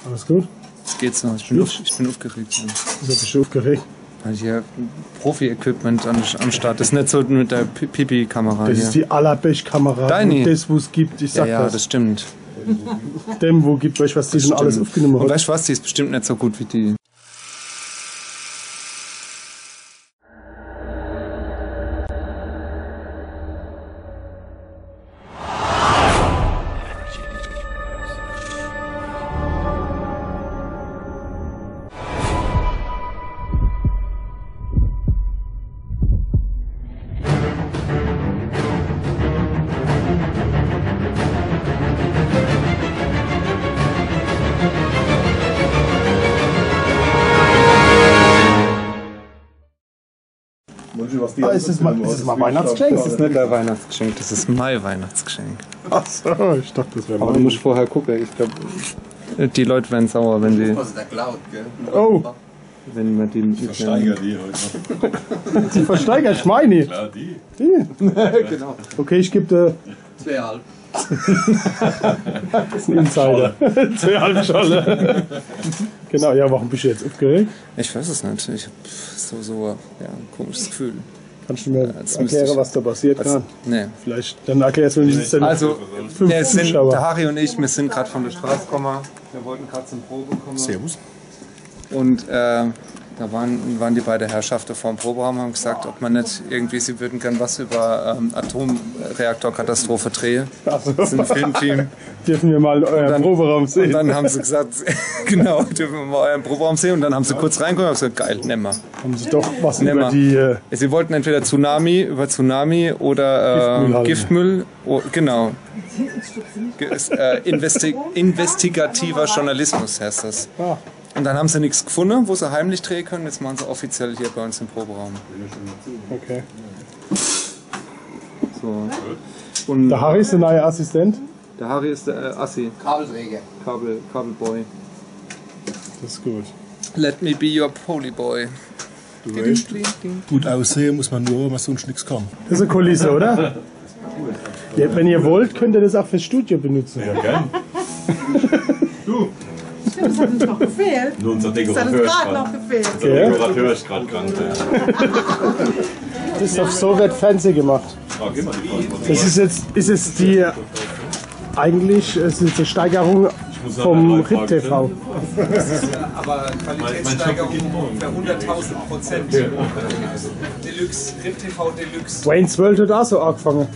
Alles gut? Jetzt geht's noch. Ich bin aufgeregt. Ja. Wieso bist du aufgeregt? Weil hier Profi-Equipment am Start ist. Nicht so mit der Pipi-Kamera. Das ist die allerbeste Kamera. Deine? Das, wo es gibt. Ich sag ja, das. Das stimmt. Dem, wo gibt, weißt du, was die schon alles aufgenommen hat. Und weißt du was, die ist bestimmt nicht so gut wie die. Ist das mal Weihnachtsgeschenk? Das ist nicht dein Weihnachtsgeschenk, das ist mein Weihnachtsgeschenk. Achso, ich dachte, das wäre mein. Aber du musst vorher gucken, ich glaube, die Leute werden sauer, wenn die. Was ist der Cloud, gell? Oh! Wenn man die nicht Versteiger die heute. Sie versteigert meine. Klar, die. Genau. Okay, ich gebe 2,5. das ist ein Insider. 2,5 Scholle. Genau, ja, warum bist du jetzt aufgeregt? Ich weiß es nicht. Ich habe so ein komisches Gefühl. Kannst du mir erklären, was da passiert gerade? Nee. Vielleicht, dann erklärst du mir nicht. Also, 5 Zuschauer. der Harry und ich, wir sind gerade von der Straße gekommen. Wir wollten gerade zum Probe kommen. Servus. Und da waren die beiden Herrschaften vor dem Proberaum und haben gesagt, ob man nicht irgendwie, sie würden gern was über Atomreaktorkatastrophe drehen. Also, Das ist ein Filmteam. dürfen wir mal euren Proberaum Und sehen? dann haben sie gesagt, genau, dürfen wir mal euren Proberaum sehen. Und dann haben sie kurz reingekommen und gesagt, geil, nehmen wir. Haben sie doch was Nehmen über wir. die... Sie wollten entweder über Tsunami oder Giftmüll. Genau. Investigativer Journalismus heißt das. Ah. Und dann haben sie nichts gefunden, wo sie heimlich drehen können. Jetzt machen sie offiziell hier bei uns im Proberaum. Okay. So. Und Der Harry ist der neue Assistent. der Harry ist der Assi, Kabelträger. Kabelboy. Das ist gut. Let me be your Polyboy. Du weißt, gut aussehen muss man nur, was sonst nichts kann. Das ist eine Kulisse, oder? Ja, wenn ihr wollt, könnt ihr das auch fürs Studio benutzen. Ja, gern. Das hat uns noch gefehlt. Nur unser Das hat uns Dekorateur ist gerade noch gerade. gefehlt. Unser Dekorateur ist gerade krank. Das ist auf Sowjet Fernsehen gemacht. Frag immer die Frage. Das ist jetzt die... Eigentlich ist es eine Steigerung vom RIP TV. Aber Qualitätssteigerung für 100.000%. Deluxe, RIP TV Deluxe. Wayne's World hat auch so angefangen.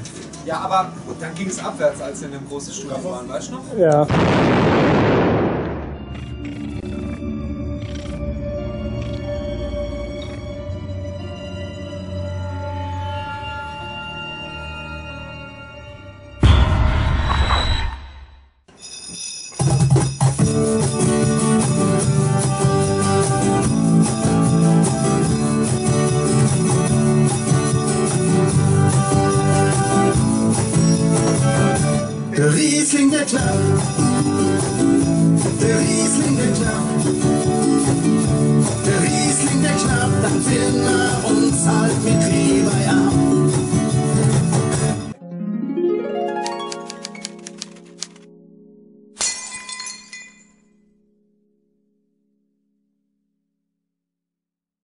Ja, aber dann ging es abwärts, als wir in einem großen Studio waren, weißt du noch? Ja.